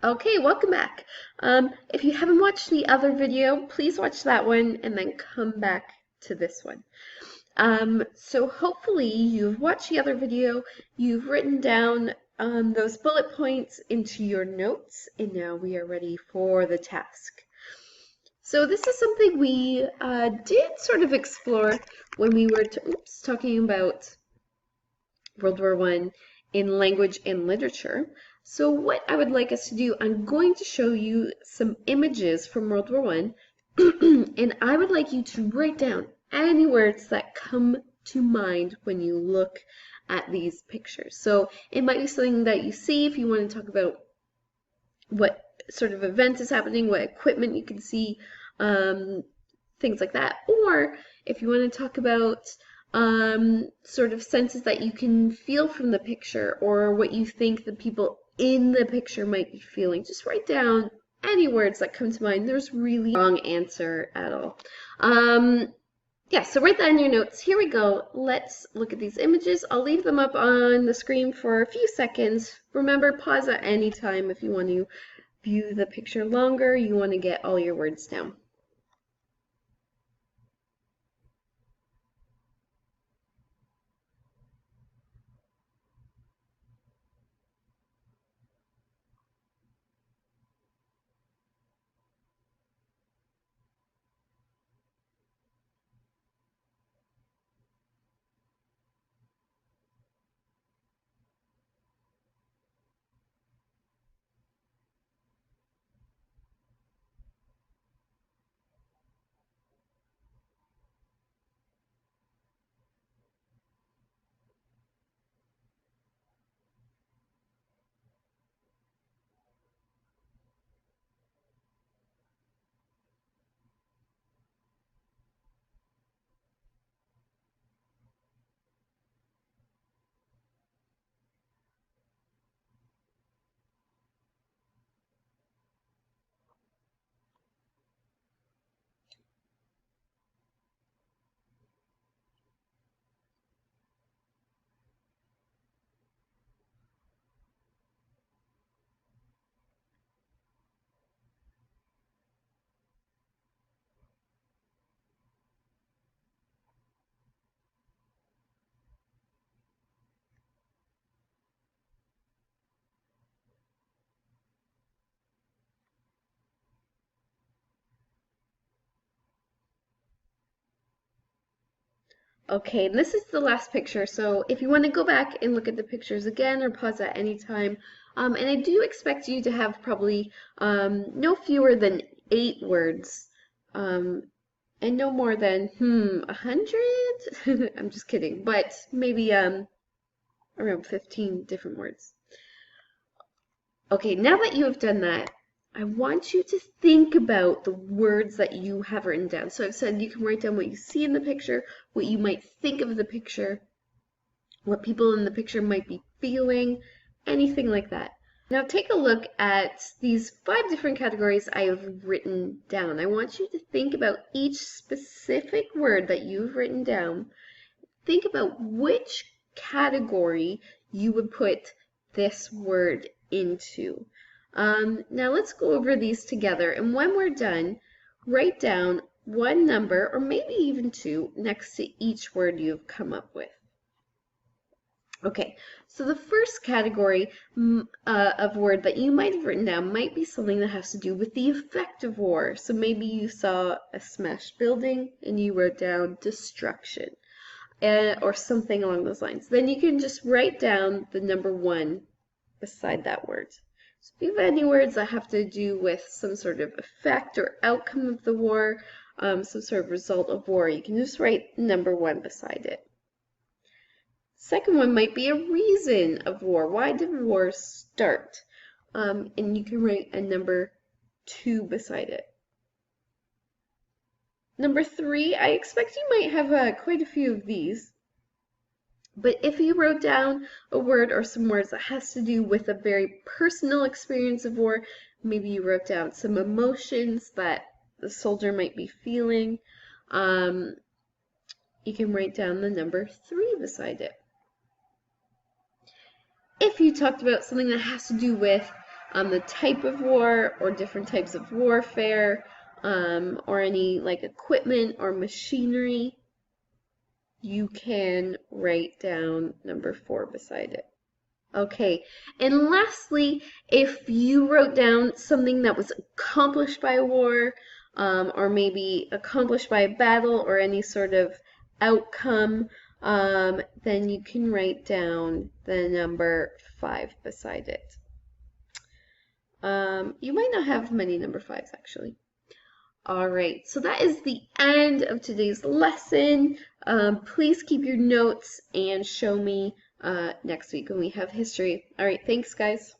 Okay, welcome back. If you haven't watched the other video, please watch that one and then come back to this one. So hopefully you've watched the other video, you've written down those bullet points into your notes, and now we are ready for the task. So this is something we did sort of explore when we were talking about World War I in language and literature. So what I would like us to do, I'm going to show you some images from World War I, and I would like you to write down any words that come to mind when you look at these pictures. So it might be something that you see if you want to talk about what sort of event is happening, what equipment you can see, things like that. Or if you want to talk about sort of senses that you can feel from the picture, or what you think the people in the picture might be feeling, just write down any words that come to mind. There's really no wrong answer at all. Yeah, so write that in your notes. Here we go. Let's look at these images. I'll leave them up on the screen for a few seconds. Remember, pause at any time if you want to view the picture longer, you want to get all your words down. Okay, and this is the last picture, so if you want to go back and look at the pictures again or pause at any time, and I do expect you to have probably no fewer than 8 words, and no more than, 100? I'm just kidding, but maybe around 15 different words. Okay, now that you have done that, I want you to think about the words that you have written down. So I've said you can write down what you see in the picture, what you might think of the picture, what people in the picture might be feeling, anything like that. Now take a look at these 5 different categories I have written down. I want you to think about each specific word that you've written down. Think about which category you would put this word into. Now let's go over these together, and when we're done, write down one number, or maybe even 2, next to each word you've come up with. Okay, so the first category of word that you might have written down might be something that has to do with the effect of war. So maybe you saw a smashed building and you wrote down destruction, or something along those lines. Then you can just write down the number 1 beside that word. So if you have any words that have to do with some sort of effect or outcome of the war, some sort of result of war, you can just write number 1 beside it. Second one might be a reason of war. Why did war start? And you can write a number 2 beside it. Number 3, I expect you might have quite a few of these. But if you wrote down a word or some words that has to do with a very personal experience of war, maybe you wrote down some emotions that the soldier might be feeling, you can write down the number 3 beside it. If you talked about something that has to do with the type of war or different types of warfare, or any like equipment or machinery, you can write down number 4 beside it. Okay, and lastly, if you wrote down something that was accomplished by a war, or maybe accomplished by a battle or any sort of outcome, then you can write down the number 5 beside it. You might not have many number 5s actually. All right, so that is the end of today's lesson. Please keep your notes and show me next week when we have history. All right, thanks, guys.